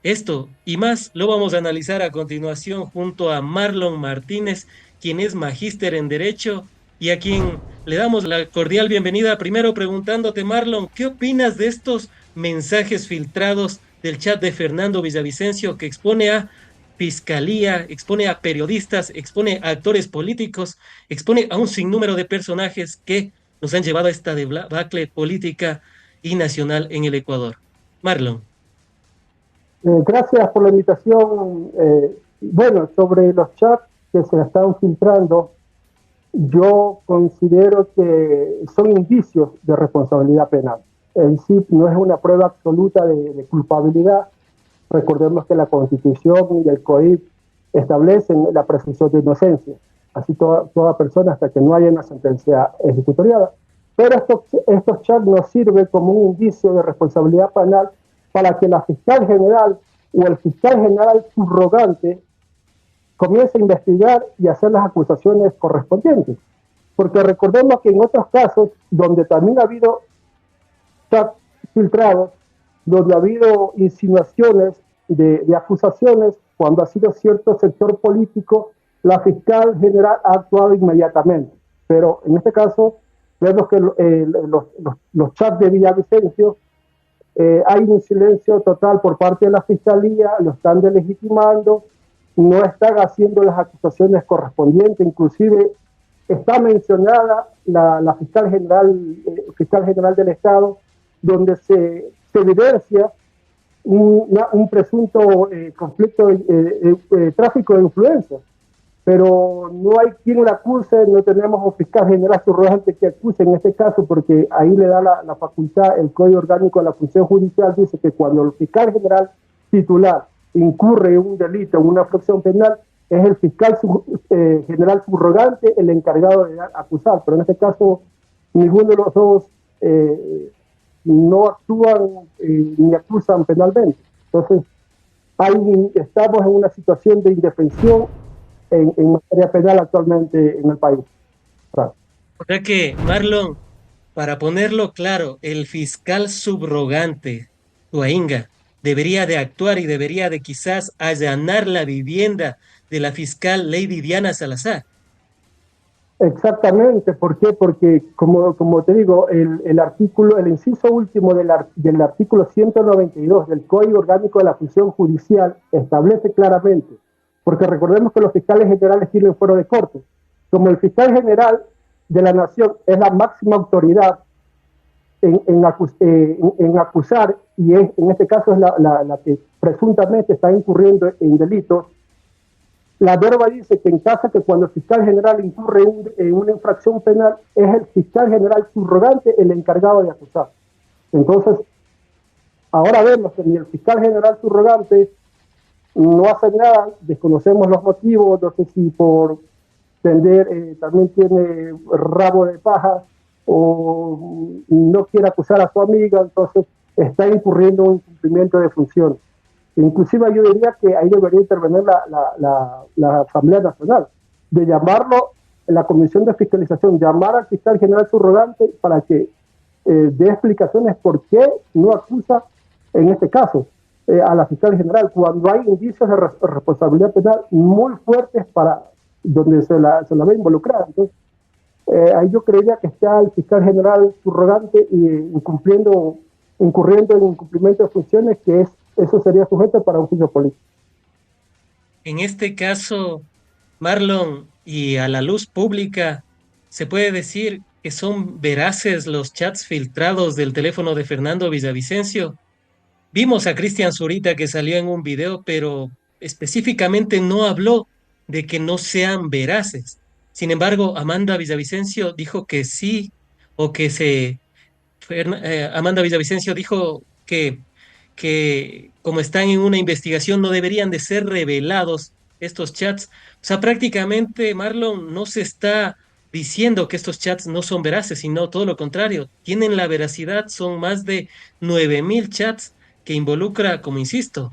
Esto y más lo vamos a analizar a continuación junto a Marlon Martínez, quien es magíster en Derecho y a quien le damos la cordial bienvenida. Primero preguntándote, Marlon, ¿qué opinas de estos mensajes filtrados del chat de Fernando Villavicencio que expone a fiscalía, expone a periodistas, expone a actores políticos, expone a un sinnúmero de personajes que nos han llevado a esta debacle política y nacional en el Ecuador? Marlon. Gracias por la invitación. Bueno, sobre los chats que se están filtrando, yo considero que son indicios de responsabilidad penal. En sí no es una prueba absoluta de culpabilidad. Recordemos que la Constitución y el COIP establecen la presunción de inocencia. Así toda persona hasta que no haya una sentencia ejecutoriada. Pero estos chats nos sirven como un indicio de responsabilidad penal para que la fiscal general o el fiscal general subrogante comience a investigar y hacer las acusaciones correspondientes. Porque recordemos que en otros casos donde también ha habido chats filtrados, donde ha habido insinuaciones de acusaciones, cuando ha sido cierto sector político, la fiscal general ha actuado inmediatamente. Pero en este caso, vemos que los chats de Villavicencio hay un silencio total por parte de la fiscalía, lo están delegitimando, no están haciendo las acusaciones correspondientes, inclusive está mencionada la fiscal general del Estado, donde se evidencia un presunto conflicto, tráfico de influencias, pero no hay quien la acuse, no tenemos un fiscal general subrogante que acuse en este caso, porque ahí le da la facultad, el Código Orgánico de la Función Judicial dice que cuando el fiscal general titular incurre en un delito, en una fracción penal, es el fiscal general subrogante el encargado de acusar, pero en este caso ninguno de los dos no actúan ni acusan penalmente. Entonces, estamos en una situación de indefensión en materia penal actualmente en el país. Claro. O sea que, Marlon, para ponerlo claro, el fiscal subrogante, Tuainga, debería de actuar y debería de quizás allanar la vivienda de la fiscal Lady Diana Salazar. Exactamente, ¿por qué? Porque, como te digo, el inciso último del artículo 192 del Código Orgánico de la Función Judicial establece claramente, porque recordemos que los fiscales generales tienen fuero de corte. Como el fiscal general de la Nación es la máxima autoridad en acusar, y en este caso es la que presuntamente está incurriendo en delitos, la norma dice que en caso que cuando el fiscal general incurre en una infracción penal, es el fiscal general subrogante el encargado de acusar. Entonces, ahora vemos que ni el fiscal general subrogante no hace nada, desconocemos los motivos, no sé si por tender, también tiene rabo de paja o no quiere acusar a su amiga, entonces está incurriendo en un incumplimiento de funciones. Inclusive yo diría que ahí debería intervenir la Asamblea Nacional, de llamarlo en la Comisión de Fiscalización, llamar al fiscal general subrogante para que dé explicaciones por qué no acusa en este caso a la fiscal general, cuando hay indicios de responsabilidad penal muy fuertes para donde se la ve involucrada. Entonces, ahí yo creería que está el fiscal general subrogante y incurriendo en incumplimiento de funciones, que eso sería sujeto para un juicio político. En este caso, Marlon, y a la luz pública, se puede decir que son veraces los chats filtrados del teléfono de Fernando Villavicencio. Vimos a Cristian Zurita que salió en un video, pero específicamente no habló de que no sean veraces. Sin embargo, Amanda Villavicencio dijo que sí, o que Amanda Villavicencio dijo que como están en una investigación no deberían de ser revelados estos chats. O sea, prácticamente Marlon no se está diciendo que estos chats no son veraces, sino todo lo contrario, tienen la veracidad, son más de 9.000 chats que involucra, como insisto,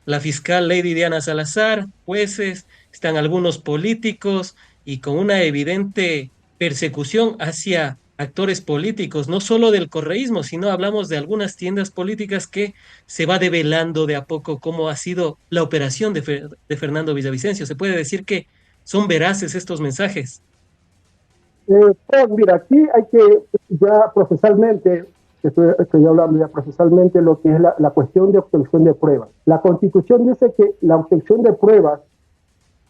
la fiscal Lady Diana Salazar, jueces, están algunos políticos y con una evidente persecución hacia actores políticos, no solo del correísmo, sino hablamos de algunas tiendas políticas que se va develando de a poco cómo ha sido la operación de Fernando Villavicencio. Se puede decir que son veraces estos mensajes. Pues mira, aquí hay que ya procesalmente, estoy hablando ya procesalmente lo que es la cuestión de obtención de pruebas. La Constitución dice que la obtención de pruebas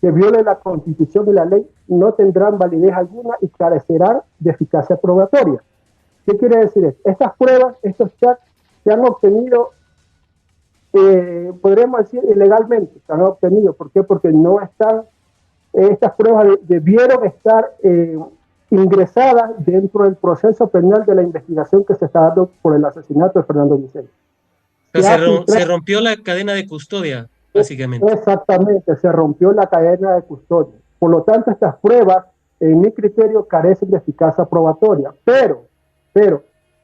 que violen la Constitución y la ley no tendrán validez alguna y carecerán de eficacia probatoria. ¿Qué quiere decir esto? Estas pruebas, estos chats, se han obtenido, podríamos decir, ilegalmente, se han obtenido. ¿Por qué? Porque no están, estas pruebas debieron estar ingresadas dentro del proceso penal de la investigación que se está dando por el asesinato de Fernando Vicente. O sea, se rompió la cadena de custodia, básicamente. Exactamente, se rompió la cadena de custodia. Por lo tanto, estas pruebas, en mi criterio, carecen de eficacia probatoria. Pero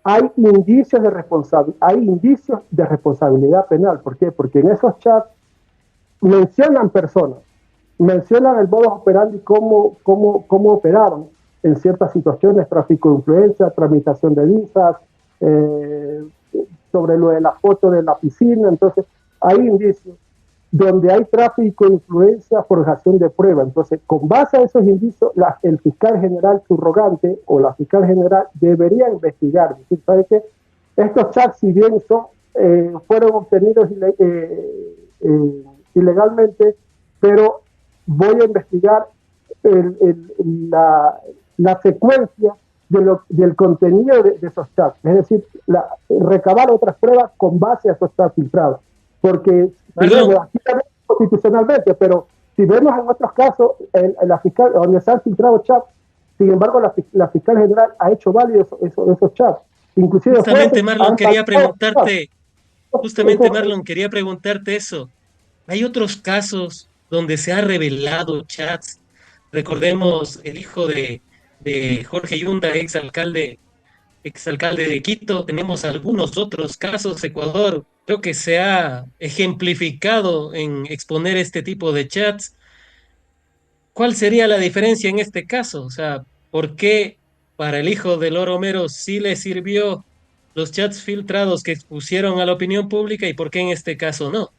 hay indicios de responsabilidad penal. ¿Por qué? Porque en esos chats mencionan personas, mencionan el modus operandi, cómo operaban en ciertas situaciones, tráfico de influencia, tramitación de visas, sobre lo de la foto de la piscina. Entonces, hay indicios donde hay tráfico de influencia, forjación de prueba. Entonces, con base a esos indicios, el fiscal general subrogante o la fiscal general debería investigar. Decir, ¿sabe qué? Estos chats, si bien fueron obtenidos ilegalmente, pero voy a investigar la secuencia del contenido de esos chats. Es decir, recabar otras pruebas con base a esos chats filtrados. Porque si vemos, aquí también constitucionalmente, pero si vemos en otros casos, la fiscal, donde se han filtrado chats, sin embargo, la fiscal general ha hecho válidos esos chats. Inclusive justamente, Marlon, quería preguntarte eso. Hay otros casos donde se ha revelado chats. Recordemos el hijo de Jorge Yunda, exalcalde de Quito. Tenemos algunos otros casos. Ecuador creo que se ha ejemplificado en exponer este tipo de chats. ¿Cuál sería la diferencia en este caso? O sea, ¿por qué para el hijo de Loro Mero sí le sirvió los chats filtrados que expusieron a la opinión pública y por qué en este caso no?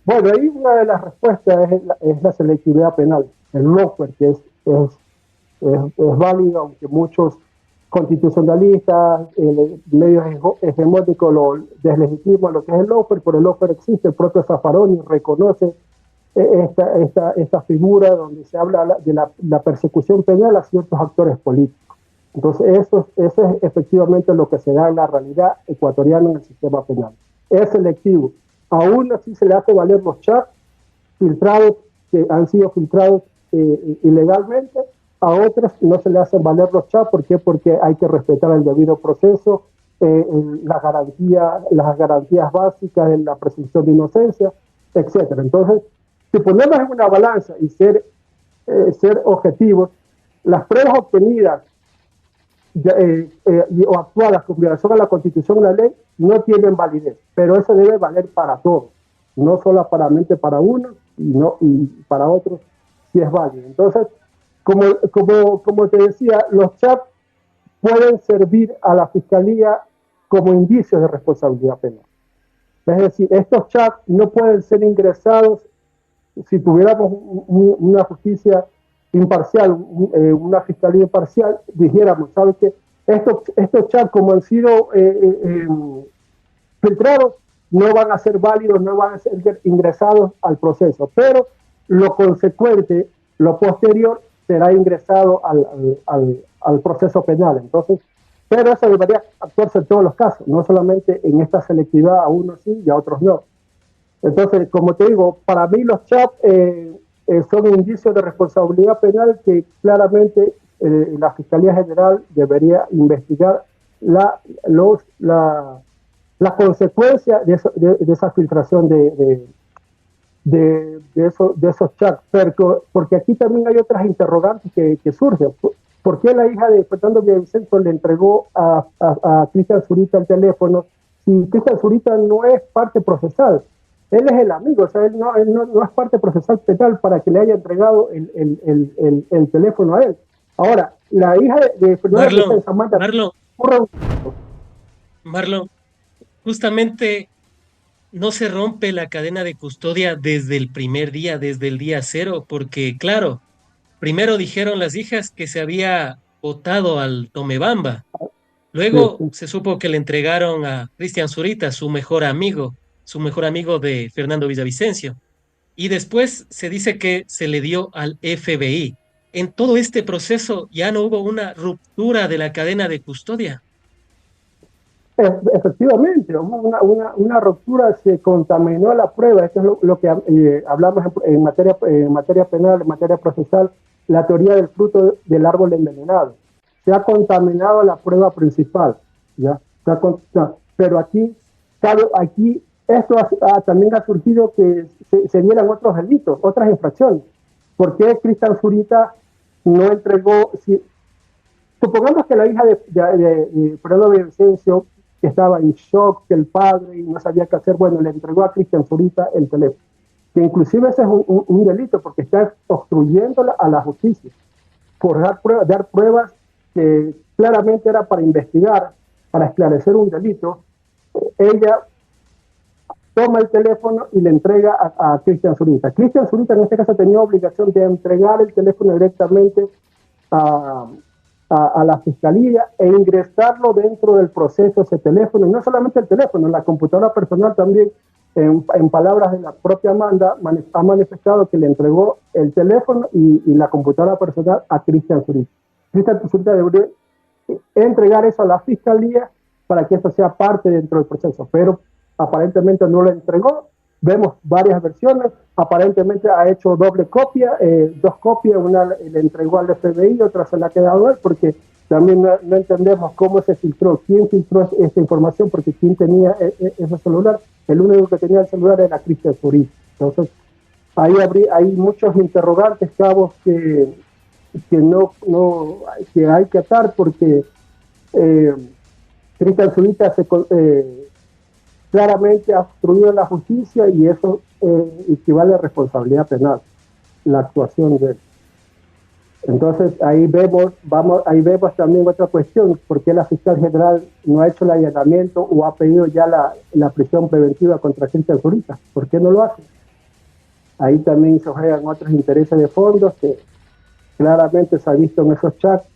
Bueno, ahí una de las respuestas es la selectividad penal, el lawfare, que es válido, aunque muchos constitucionalistas, medios hegemónicos lo deslegitiman lo que es el lawfare. Por el lawfare existe, el propio Zaffaroni reconoce esta figura donde se habla de la persecución penal a ciertos actores políticos. Entonces eso es efectivamente lo que se da en la realidad ecuatoriana en el sistema penal. Es selectivo. Aún así se le hace valer los chats filtrados, que han sido filtrados ilegalmente. A otras no se le hacen valer los chats. ¿Por qué? Porque hay que respetar el debido proceso, las garantías básicas en la presunción de inocencia, etc. Entonces, si ponemos en una balanza y ser objetivos, las pruebas obtenidas o actuadas con violación a la Constitución y la ley no tienen validez, pero eso debe valer para todos, no solamente para unos y para otros si es válido. Entonces, como te decía, los chats pueden servir a la Fiscalía como indicios de responsabilidad penal. Es decir, estos chats no pueden ser ingresados si tuviéramos una justicia imparcial, una fiscalía imparcial, dijéramos, ¿sabes qué? Estos chats, como han sido filtrados, no van a ser válidos, no van a ser ingresados al proceso, pero lo consecuente, lo posterior, será ingresado al proceso penal. Entonces, pero eso debería actuarse en todos los casos, no solamente en esta selectividad, a unos sí y a otros no. Entonces, como te digo, para mí los chats son indicios de responsabilidad penal que claramente la Fiscalía General debería investigar la consecuencia de esa filtración de esos chats. Porque aquí también hay otras interrogantes que surgen. ¿Por qué la hija de Fernando Villavicencio le entregó a Cristian Zurita el teléfono si Cristian Zurita no es parte procesal? Él es el amigo, o sea, él no es parte procesal penal para que le haya entregado el teléfono a él. Ahora, la hija de Fernando Marlon, Vicencio, Amanda, Marlon, ocurre Marlon, justamente no se rompe la cadena de custodia desde el primer día, desde el día cero, porque claro, primero dijeron las hijas que se había botado al Tomebamba. Luego sí, se supo que le entregaron a Cristian Zurita, su mejor amigo de Fernando Villavicencio. Y después se dice que se le dio al FBI. En todo este proceso ya no hubo una ruptura de la cadena de custodia. efectivamente, hubo una ruptura, se contaminó la prueba. Esto es lo que hablamos en materia penal, en materia procesal, la teoría del fruto del árbol envenenado. Se ha contaminado la prueba principal, ¿ya? Pero aquí, claro, aquí esto también ha surgido que se dieran otros delitos, otras infracciones. ¿Por qué Cristian Zurita no entregó? Supongamos que la hija de Fernando Villavicencio, que estaba en shock, que el padre y no sabía qué hacer, bueno, le entregó a Cristian Zurita el teléfono. Que inclusive ese es un delito porque está obstruyendo a la justicia por dar pruebas que claramente era para investigar, para esclarecer un delito. Ella toma el teléfono y le entrega a Cristian Zurita. Cristian Zurita en este caso tenía obligación de entregar el teléfono directamente a, a la fiscalía e ingresarlo dentro del proceso ese teléfono, y no solamente el teléfono, la computadora personal también, en palabras de la propia Amanda, ha manifestado que le entregó el teléfono y la computadora personal a Cristian Zurita. Cristian Zurita debería entregar eso a la fiscalía para que eso sea parte dentro del proceso, pero aparentemente no lo entregó. Vemos varias versiones, aparentemente ha hecho doble copia, dos copias, una le entregó al FBI, otra se la ha quedado él, porque también no entendemos cómo se filtró, quién filtró esta información, porque quién tenía ese celular. El único que tenía el celular era Cristian Zurita. Entonces, hay muchos interrogantes, cabos, que que hay que atar, porque Cristian Zurita claramente ha obstruido la justicia, y eso equivale a responsabilidad penal, la actuación de él. Entonces ahí vemos también otra cuestión: ¿por qué la fiscal general no ha hecho el allanamiento o ha pedido ya la prisión preventiva contra Cristian Zurita? ¿Por qué no lo hace? Ahí también se juegan otros intereses de fondos que claramente se ha visto en esos chats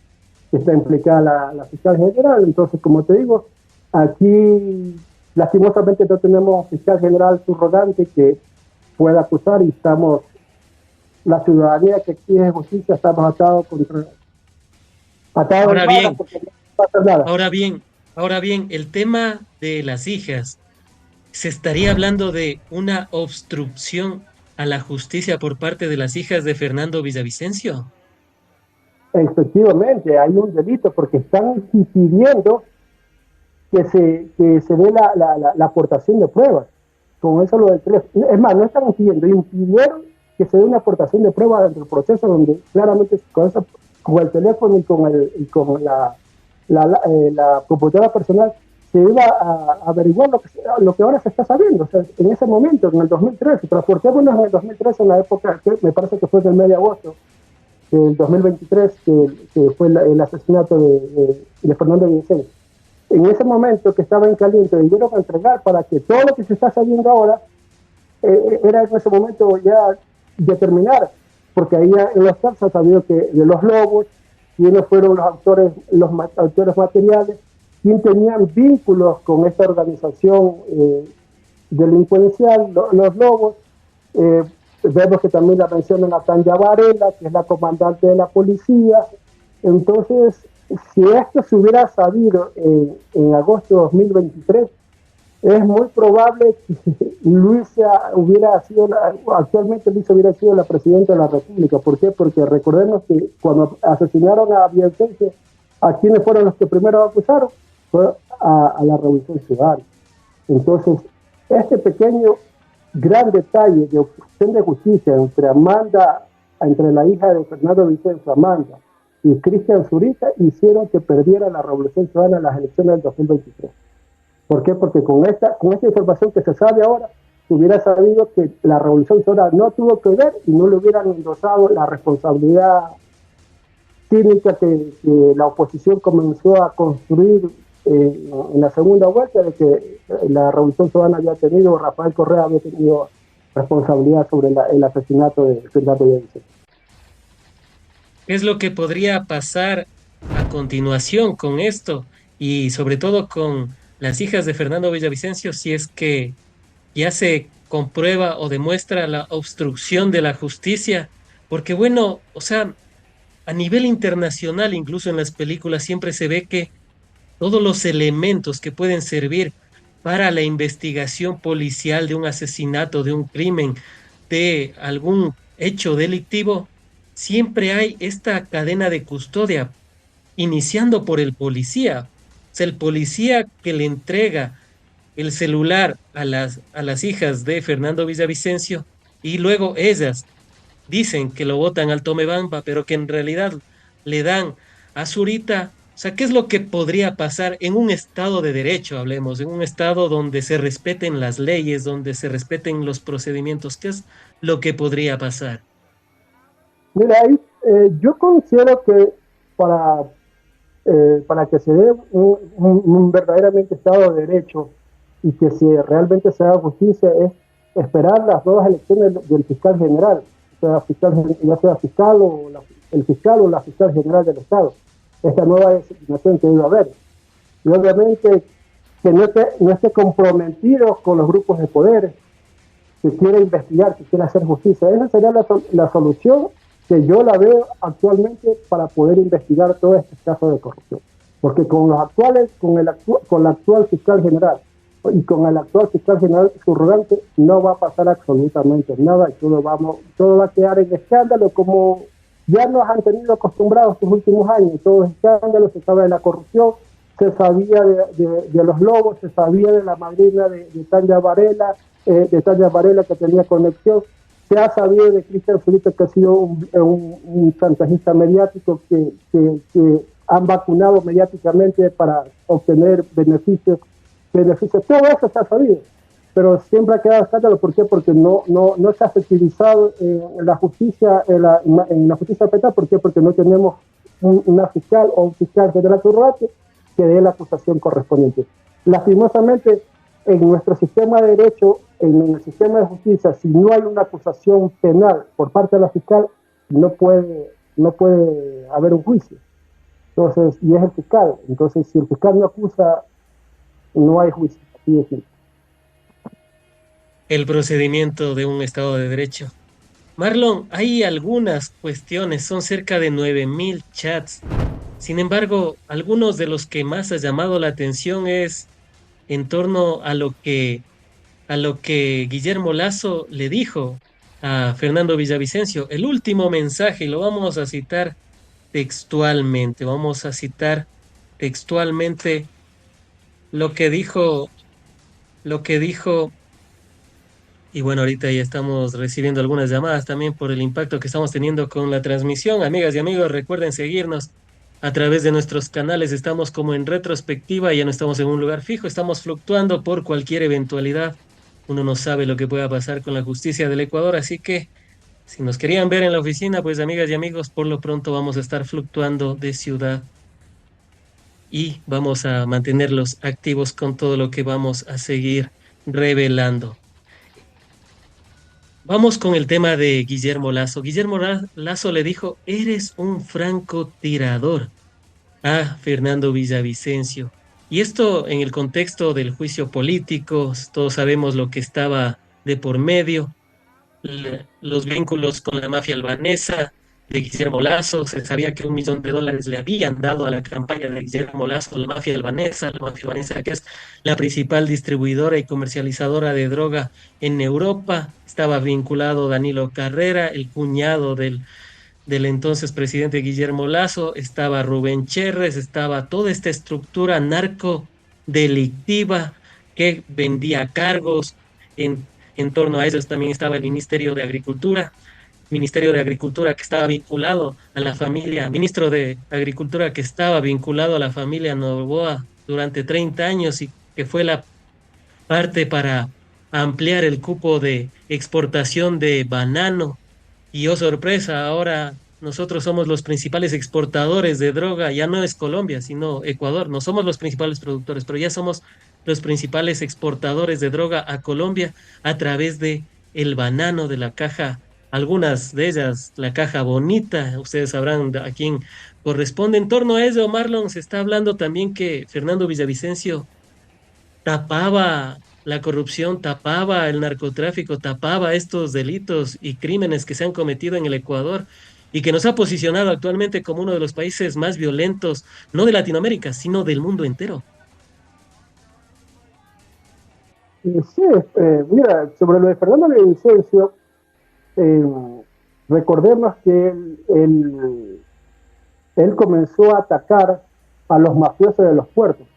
que está implicada la fiscal general. Entonces, como te digo, aquí lastimosamente no tenemos fiscal general subrogante que pueda acusar, y la ciudadanía que exige justicia, estamos atados Ahora en manos bien, porque no pasa nada. ahora bien, ahora bien, el tema de las hijas, ¿se estaría hablando de una obstrucción a la justicia por parte de las hijas de Fernando Villavicencio? Efectivamente, hay un delito porque están impidiendo que se dé la aportación de pruebas. Con eso lo del teléfono. Es más, no están impidieron que se dé una aportación de pruebas dentro del proceso, donde claramente con el teléfono y con la computadora personal se iba a averiguar lo que ahora se está sabiendo. O sea, en ese momento, en el 2013, transportémonos en el 2013, en la época, que me parece que fue del mes de agosto del 2023, que fue el asesinato de Fernando Villavicencio. En ese momento que estaba en caliente, debieron entregar para que todo lo que se está sabiendo ahora era en ese momento ya determinar, porque ahí en los casos se ha sabido que de los lobos, quiénes fueron los autores materiales, quién tenían vínculos con esta organización delincuencial, los lobos. Vemos que también la menciona Natalia Varela, que es la comandante de la policía. Entonces, si esto se hubiera sabido en agosto de 2023, es muy probable que actualmente Luisa hubiera sido la presidenta de la República. ¿Por qué? Porque recordemos que cuando asesinaron a Villavicencio, ¿a quiénes fueron los que primero acusaron? Fue a la Revolución Ciudadana. Entonces, este pequeño gran detalle de obstrucción de justicia entre la hija de Fernando Villavicencio, Amanda, y Cristian Zurita, hicieron que perdiera la Revolución Ciudadana en las elecciones del 2023. ¿Por qué? Porque con esta información que se sabe ahora, se hubiera sabido que la Revolución Ciudadana no tuvo que ver y no le hubieran endosado la responsabilidad cínica que la oposición comenzó a construir en la segunda vuelta, de que la Revolución Ciudadana había tenido, Rafael Correa había tenido responsabilidad sobre el asesinato de Fernando Villavicencio. ¿Qué es lo que podría pasar a continuación con esto? Y sobre todo con las hijas de Fernando Villavicencio, si es que ya se comprueba o demuestra la obstrucción de la justicia, porque bueno, o sea, a nivel internacional, incluso en las películas, siempre se ve que todos los elementos que pueden servir para la investigación policial de un asesinato, de un crimen, de algún hecho delictivo, siempre hay esta cadena de custodia, iniciando por el policía. O sea, el policía que le entrega el celular a las hijas de Fernando Villavicencio y luego ellas dicen que lo votan al Tomebamba, pero que en realidad le dan a Zurita. O sea, ¿qué es lo que podría pasar en un estado de derecho, hablemos, en un estado donde se respeten las leyes, donde se respeten los procedimientos? ¿Qué es lo que podría pasar? Mira, ahí, yo considero que para, para que se dé un verdaderamente Estado de Derecho y que si realmente se haga justicia es esperar las nuevas elecciones del fiscal general, ya sea fiscal o el fiscal o la fiscal general del Estado. Esta nueva designación que debe haber. Y obviamente que no esté comprometido con los grupos de poder, que quiera investigar, que quiera hacer justicia. Esa sería la solución que yo la veo actualmente para poder investigar todos estos casos de corrupción. Porque con los actuales, con la actual fiscal general y con el actual fiscal general subrogante no va a pasar absolutamente nada y todo va a quedar en escándalo como ya nos han tenido acostumbrados estos últimos años. Todo es escándalo, se sabe de la corrupción, se sabía de los lobos, se sabía de la madrina Tania Varela que tenía conexión, se ha sabido de Cristian Zurita, que ha sido un chantajista mediático que han vacunado mediáticamente para obtener beneficios. Todo eso se ha sabido, pero siempre ha quedado escándalo. ¿Por qué? Porque no se ha efectivizado en la justicia, en la justicia penal. ¿Por qué? Porque no tenemos una fiscal o un fiscal general subrogante que dé la acusación correspondiente. Lastimosamente, en nuestro sistema de derecho, en el sistema de justicia, si no hay una acusación penal por parte de la fiscal, no puede haber un juicio. Entonces, y es el fiscal. Entonces, si el fiscal no acusa, no hay juicio. Así de simple. El procedimiento de un Estado de Derecho. Marlon, hay algunas cuestiones, son cerca de 9.000 chats. Sin embargo, algunos de los que más ha llamado la atención es en torno a lo que Guillermo Lasso le dijo a Fernando Villavicencio. El último mensaje, y lo vamos a citar textualmente, vamos a citar textualmente lo que dijo, lo que dijo. Y bueno, ahorita ya estamos recibiendo algunas llamadas también por el impacto que estamos teniendo con la transmisión. Amigas y amigos, recuerden seguirnos a través de nuestros canales. Estamos como en retrospectiva, ya no estamos en un lugar fijo, estamos fluctuando por cualquier eventualidad. Uno no sabe lo que pueda pasar con la justicia del Ecuador, así que si nos querían ver en la oficina, pues amigas y amigos, por lo pronto vamos a estar fluctuando de ciudad y vamos a mantenerlos activos con todo lo que vamos a seguir revelando. Vamos con el tema de Guillermo Lasso. Guillermo Lasso le dijo, eres un francotirador a Fernando Villavicencio. Y esto en el contexto del juicio político, todos sabemos lo que estaba de por medio, los vínculos con la mafia albanesa de Guillermo Lasso. Se sabía que $1 millón le habían dado a la campaña de Guillermo Lasso, la mafia albanesa que es la principal distribuidora y comercializadora de droga en Europa. Estaba vinculado Danilo Carrera, el cuñado del entonces presidente Guillermo Lasso, estaba Rubén Cherres, estaba toda esta estructura narco delictiva que vendía cargos. En, en torno a ellos también estaba el Ministerio de Agricultura que estaba vinculado a la familia, Ministro de Agricultura que estaba vinculado a la familia Noboa durante 30 años y que fue la parte para ampliar el cupo de exportación de banano. Y oh sorpresa, ahora nosotros somos los principales exportadores de droga, ya no es Colombia, sino Ecuador, no somos los principales productores, pero ya somos los principales exportadores de droga a Colombia a través de el banano de la caja, algunas de ellas, la caja bonita, ustedes sabrán a quién corresponde. En torno a eso, Marlon, se está hablando también que Fernando Villavicencio tapaba la corrupción, tapaba el narcotráfico, tapaba estos delitos y crímenes que se han cometido en el Ecuador y que nos ha posicionado actualmente como uno de los países más violentos, no de Latinoamérica, sino del mundo entero. Sí, mira, sobre lo de Fernando Villavicencio, eh, recordemos que él comenzó a atacar a los mafiosos de los puertos.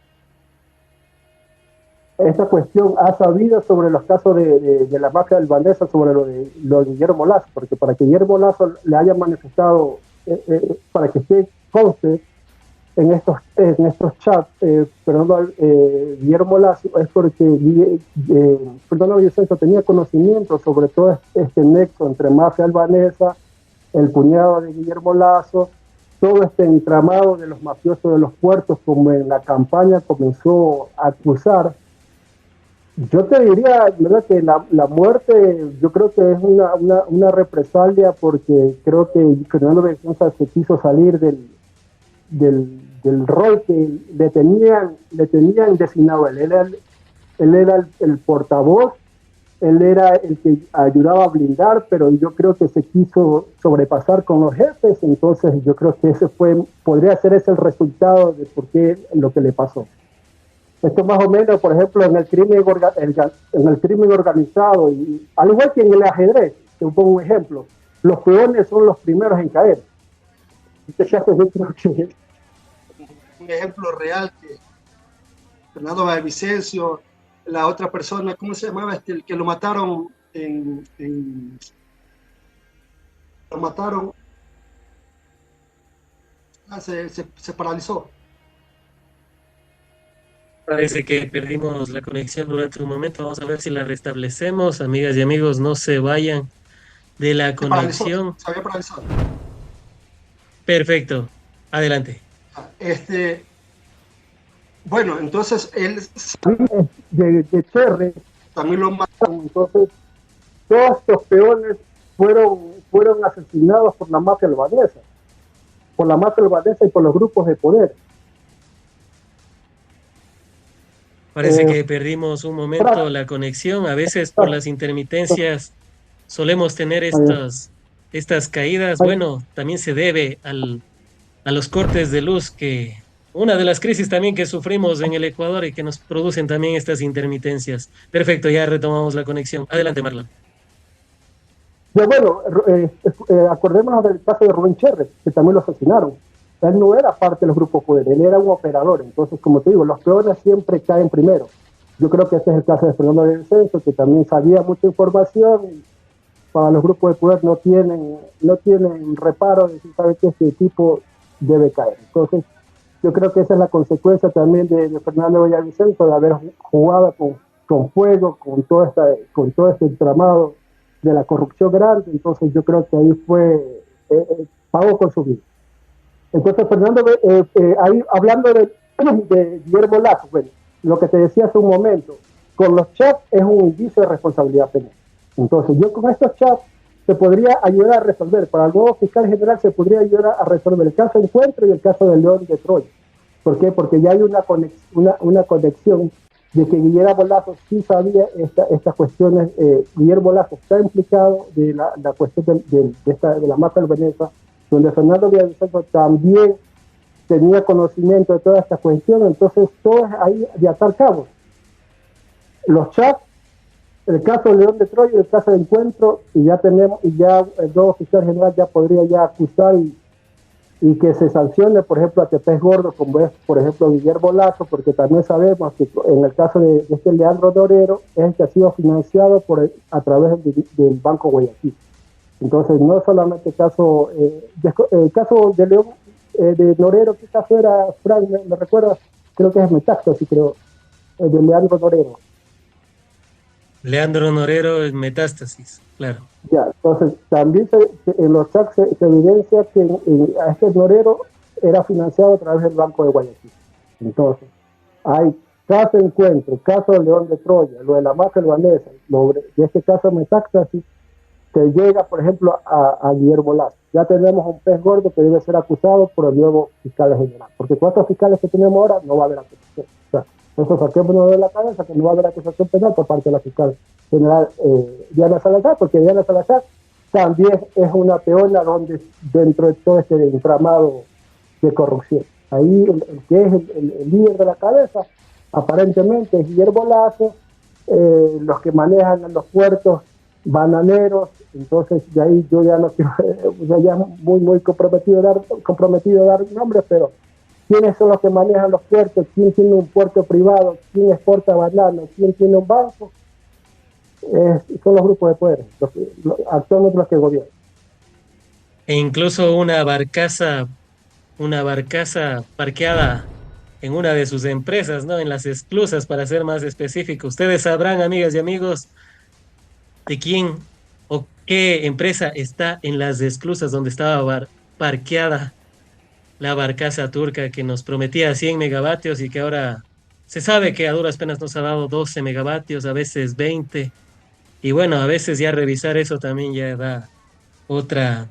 Esta cuestión ha sabido sobre los casos de la mafia albanesa, sobre lo de Guillermo Lazo, porque para que Guillermo Lazo le haya manifestado, para que se conste en estos chats, Guillermo Lazo, es porque Fernando Villavicencio tenía conocimiento sobre todo este nexo entre mafia albanesa, el cuñado de Guillermo Lazo, todo este entramado de los mafiosos de los puertos, como en la campaña comenzó a acusar. Yo te diría, ¿verdad?, que la muerte, yo creo que es una represalia, porque creo que Fernando Villavicencio se quiso salir del rol que le tenían designado. Él era el portavoz, él era el que ayudaba a blindar, pero yo creo que se quiso sobrepasar con los jefes. Entonces yo creo que podría ser ese el resultado de por qué lo que le pasó. Esto más o menos, por ejemplo, en el crimen organizado, y al igual que en el ajedrez, te pongo un ejemplo, los peones son los primeros en caer. Yo creo que un ejemplo real que Fernando Villavicencio, la otra persona, ¿cómo se llamaba? El que lo mataron lo mataron, se paralizó. Parece que perdimos la conexión durante un momento. Vamos a ver si la restablecemos. Amigas y amigos, no se vayan de la Se paralizó, conexión. se había paralizado. Perfecto. Adelante. Bueno, entonces él de Cherry también lo mataron. Entonces, todos estos peones fueron asesinados por la mafia albanesa y por los grupos de poder. Parece que perdimos un momento la conexión. A veces por las intermitencias solemos tener estas caídas. Bueno, también se debe a los cortes de luz, que una de las crisis también que sufrimos en el Ecuador y que nos producen también estas intermitencias. Perfecto, ya retomamos la conexión. Adelante, Marlon. Ya bueno, acordémonos del caso de Rubén Cherres, que también lo asesinaron. Él no era parte de los grupos de poder, él era un operador. Entonces, como te digo, los peones siempre caen primero. Yo creo que este es el caso de Fernando Villavicencio, que también sabía mucha información. Y para los grupos de poder no tienen reparo de decir, ¿sabe qué? Este tipo debe caer. Entonces, yo creo que esa es la consecuencia también de Fernando Villavicencio, de haber jugado con fuego, con todo este entramado de la corrupción grande. Entonces yo creo que ahí pagó con su vida. Entonces Fernando, ahí hablando de Guillermo Lazo, bueno, lo que te decía hace un momento, con los chats es un indicio de responsabilidad penal. Entonces yo con estos chats se podría ayudar a resolver, para el nuevo fiscal general se podría ayudar a resolver el caso Encuentro y el caso de León de Troya. ¿Por qué? Porque ya hay una conexión de que Guillermo Lazo sí sabía estas cuestiones. Guillermo Lazo está implicado de la cuestión de la mafia albanesa, donde Fernando Villavicencio también tenía conocimiento de toda esta cuestión. Entonces todo es ahí de atar cabos. Los chats, el caso de León de Troya y el caso de Encuentro, y ya el nuevo fiscal general ya podría ya acusar y que se sancione, por ejemplo, a Tepes Gordo, como es, por ejemplo, Guillermo Lazo, porque también sabemos que en el caso de este Leandro Norero es el que ha sido financiado a través del Banco Guayaquil. Entonces, no solamente el caso de León, de Norero, ¿qué caso era, Frank? ¿Me recuerdas? Creo que es Metaxo, sí creo, de Leandro Norero. Leandro Norero en Metástasis, claro. Ya, entonces también en los chats se evidencia que a este Norero era financiado a través del Banco de Guayaquil. Entonces, hay caso Encuentro, caso de León de Troya, lo de la mafia albanesa, de este caso Metástasis, que llega, por ejemplo, a Guillermo Lazo. Ya tenemos un pez gordo que debe ser acusado por el nuevo fiscal general, porque 4 fiscales que tenemos ahora no va a haber acusación. O sea, eso saquémonos de la cabeza que no va a haber acusación penal por parte de la fiscal general Diana Salazar, porque Diana Salazar también es una peona donde, dentro de todo este entramado de corrupción. Ahí el que es el líder de la cabeza, aparentemente es Guillermo Lazo, los que manejan los puertos bananeros, entonces de ahí yo ya no quiero, ya muy comprometido a dar nombres, pero quiénes son los que manejan los puertos, quién tiene un puerto privado, quién exporta bananos, quién tiene un banco, son los grupos de poder, actualmente los que gobiernan. E incluso una barcaza parqueada en una de sus empresas, ¿no? En las esclusas, para ser más específico. Ustedes sabrán, amigas y amigos, de quién o qué empresa está en las esclusas donde estaba parqueada la barcaza turca que nos prometía 100 megavatios y que ahora se sabe que a duras penas nos ha dado 12 megavatios, a veces 20. Y bueno, a veces ya revisar eso también ya da otra,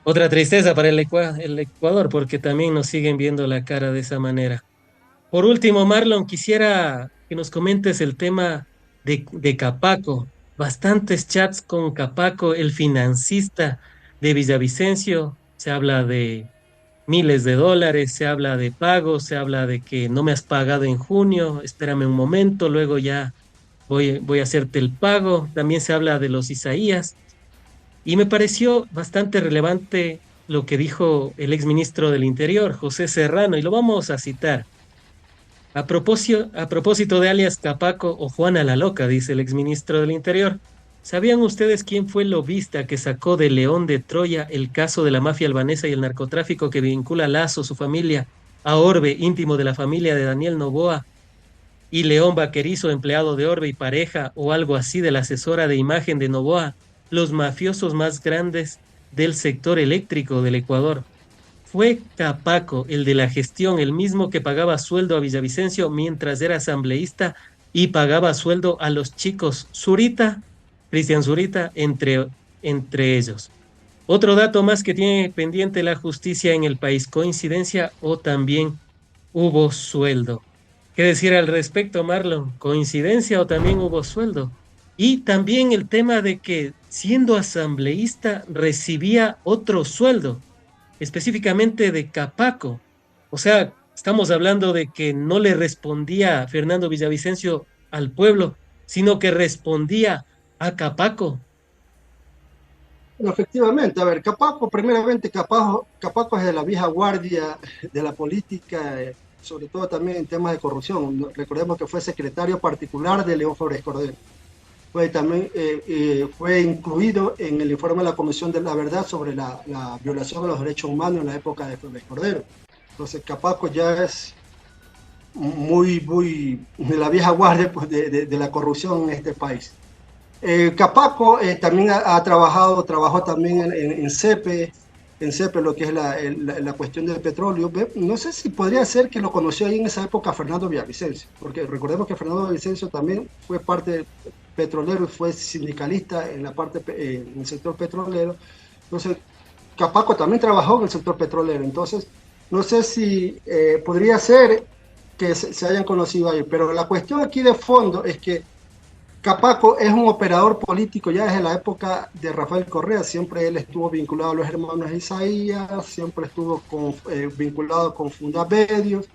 otra tristeza para el Ecuador, porque también nos siguen viendo la cara de esa manera. Por último, Marlon, quisiera que nos comentes el tema de Capaco. Bastantes chats con Capaco, el financista de Villavicencio. Se habla de miles de dólares, se habla de pagos, se habla de que no me has pagado en junio, espérame un momento, luego ya voy a hacerte el pago. También se habla de los Isaías. Y me pareció bastante relevante lo que dijo el exministro del Interior, José Serrano, y lo vamos a citar. A propósito de alias Capaco o Juana la Loca, dice el exministro del Interior, ¿sabían ustedes quién fue el lobista que sacó de León de Troya el caso de la mafia albanesa y el narcotráfico que vincula a Lazo, su familia, a Orbe, íntimo de la familia de Daniel Noboa, y León Vaquerizo, empleado de Orbe y pareja o algo así de la asesora de imagen de Noboa, los mafiosos más grandes del sector eléctrico del Ecuador? Fue Capaco, el de la gestión, el mismo que pagaba sueldo a Villavicencio mientras era asambleísta y pagaba sueldo a los chicos Zurita, Cristian Zurita, entre ellos. Otro dato más que tiene pendiente la justicia en el país, coincidencia o también hubo sueldo. ¿Qué decir al respecto, Marlon? ¿Coincidencia o también hubo sueldo? Y también el tema de que siendo asambleísta recibía otro sueldo específicamente de Capaco. O sea, estamos hablando de que no le respondía Fernando Villavicencio al pueblo, sino que respondía a Capaco. Bueno, efectivamente, a ver, Capaco, primeramente, Capaco es de la vieja guardia de la política, sobre todo también en temas de corrupción. Recordemos que fue secretario particular de León Febres Cordero. Fue incluido en el informe de la Comisión de la Verdad sobre la violación de los derechos humanos en la época de Febres Cordero. Entonces, Capaco ya es muy de la vieja guardia, pues, de la corrupción en este país. Capaco también trabajó también en CEPE, lo que es la cuestión del petróleo. No sé si podría ser que lo conoció ahí en esa época Fernando Villavicencio, porque recordemos que Fernando Villavicencio también fue parte petrolero y fue sindicalista en en el sector petrolero. Entonces, Capaco también trabajó en el sector petrolero. Entonces, no sé si podría ser que se hayan conocido ahí, pero la cuestión aquí de fondo es que Capaco es un operador político ya desde la época de Rafael Correa. Siempre él estuvo vinculado a los hermanos Isaías, siempre estuvo vinculado con Fundamedios.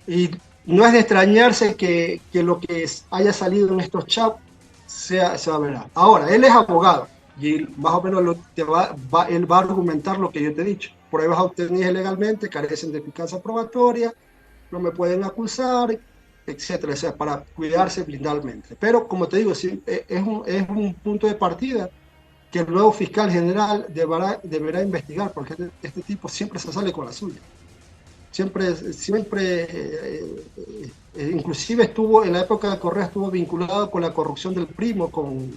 Y no es de extrañarse que lo que haya salido en estos chats sea verdad. Ahora, él es abogado y más o menos él va a argumentar lo que yo te he dicho. Pruebas obtenidas ilegalmente, carecen de eficacia probatoria, no me pueden acusar, etcétera, o sea, para cuidarse blindarmente. Pero, como te digo, sí, es un punto de partida que el nuevo fiscal general deberá investigar, porque este tipo siempre se sale con la suya. Inclusive estuvo, en la época de Correa, estuvo vinculado con la corrupción del primo, con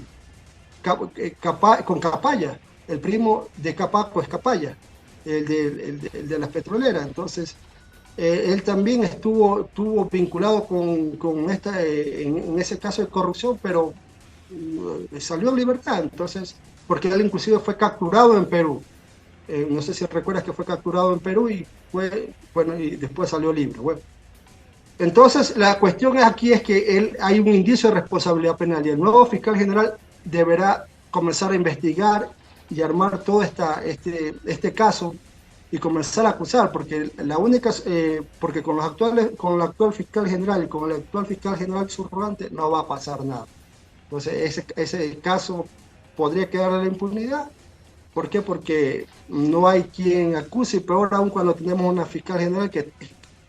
Capaya. El primo de Capaco es Capaya, el de las petroleras. Entonces, él también estuvo vinculado con en ese caso de corrupción, pero salió en libertad. Entonces, porque él inclusive fue capturado en Perú. No sé si recuerdas que fue capturado en Perú y y después salió libre. Bueno, entonces la cuestión aquí es que hay un indicio de responsabilidad penal y el nuevo fiscal general deberá comenzar a investigar y armar todo este caso y comenzar a acusar, porque porque con el actual fiscal general y con el actual fiscal general subrogante no va a pasar nada. Entonces ese caso podría quedar en la impunidad. ¿Por qué? Porque no hay quien acuse, y peor aún cuando tenemos una fiscal general que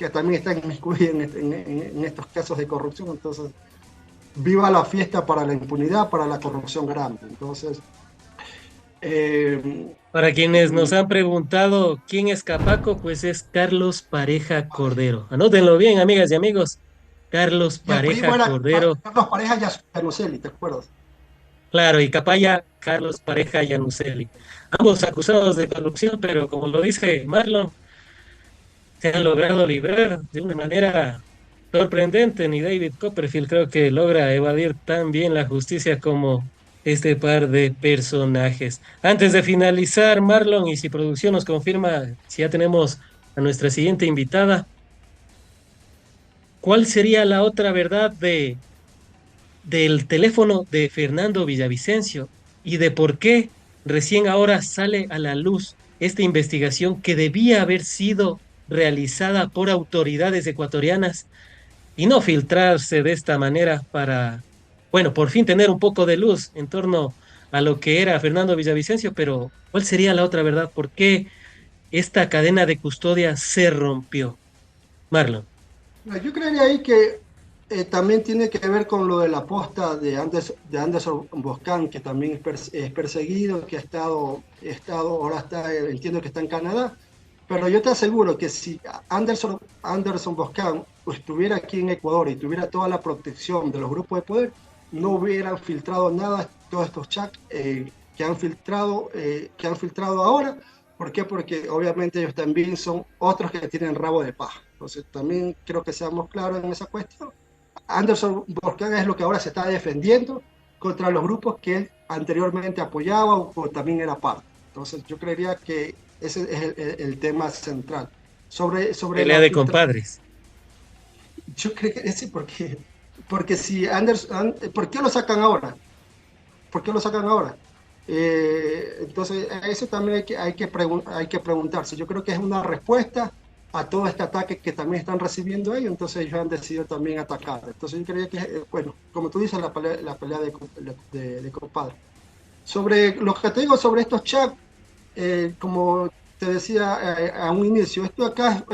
también está inmiscuida en estos casos de corrupción. Entonces, viva la fiesta para la impunidad, para la corrupción grande. Entonces, Para quienes nos han preguntado quién es Capaco, pues es Carlos Pareja Cordero. Anótenlo bien, amigas y amigos. Carlos y el primo Pareja era Cordero. Carlos Pareja Yanuceli, ¿te acuerdas? Claro, y Capaya, Carlos Pareja Yanuseli. Ambos acusados de corrupción, pero como lo dice Marlon, se han logrado librar de una manera sorprendente. Ni David Copperfield creo que logra evadir tan bien la justicia como este par de personajes. Antes de finalizar, Marlon, y si producción nos confirma si ya tenemos a nuestra siguiente invitada, ¿cuál sería la otra verdad del teléfono de Fernando Villavicencio y de por qué recién ahora sale a la luz esta investigación que debía haber sido realizada por autoridades ecuatorianas y no filtrarse de esta manera para, bueno, por fin tener un poco de luz en torno a lo que era Fernando Villavicencio? Pero ¿cuál sería la otra verdad? ¿Por qué esta cadena de custodia se rompió? Marlon. Yo creería ahí que también tiene que ver con lo de la posta de Anderson Boscan, que también es perseguido, que ahora entiendo que está en Canadá. Pero yo te aseguro que si Anderson Boscan estuviera aquí en Ecuador y tuviera toda la protección de los grupos de poder, no hubieran filtrado nada todos estos chats que han filtrado ahora. ¿Por qué? Porque obviamente ellos también son otros que tienen rabo de paja. Entonces también creo que seamos claros en esa cuestión. Anderson Boscan es lo que ahora se está defendiendo contra los grupos que él anteriormente apoyaba o también era parte. Entonces yo creería que ese es el tema central. Sobre Pelea la de filtración, compadres. yo creo que ese porque si ¿por qué lo sacan ahora? ¿Por qué lo sacan ahora? Entonces, eso también hay que preguntarse. Yo creo que es una respuesta a todo este ataque que también están recibiendo ellos, entonces ellos han decidido también atacar. Entonces yo creía que, bueno, como tú dices, la pelea de compadre. Sobre lo que te digo sobre estos chats, como te decía a un inicio, esto acá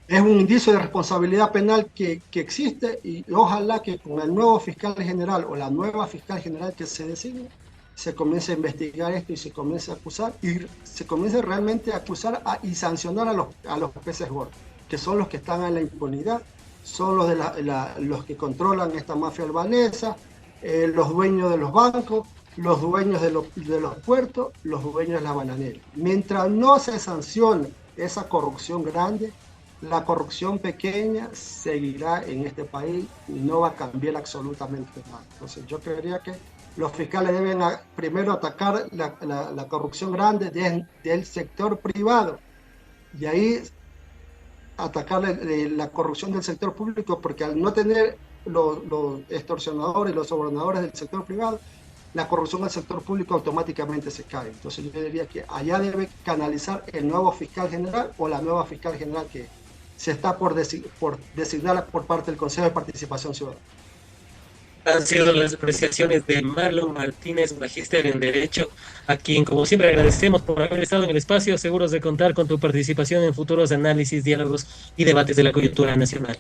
es un indicio de responsabilidad penal que existe y ojalá que con el nuevo fiscal general o la nueva fiscal general que se designe, se comience a investigar esto y se comience a acusar y se comience realmente a acusar y sancionar a los peces gordos, que son los que están en la impunidad, son los que controlan esta mafia albanesa, los dueños de los bancos, los dueños de los puertos, los dueños de la bananera. Mientras no se sancione esa corrupción grande, la corrupción pequeña seguirá en este país y no va a cambiar absolutamente nada. Entonces yo creería que los fiscales deben primero atacar la corrupción grande del sector privado y ahí atacar la corrupción del sector público, porque al no tener los extorsionadores, los sobornadores del sector privado, la corrupción del sector público automáticamente se cae. Entonces yo diría que allá debe canalizar el nuevo fiscal general o la nueva fiscal general que se está por designar por parte del Consejo de Participación Ciudadana. Han sido las apreciaciones de Marlon Martínez, magíster en Derecho, a quien, como siempre, agradecemos por haber estado en el espacio, seguros de contar con tu participación en futuros análisis, diálogos y debates de la coyuntura nacional.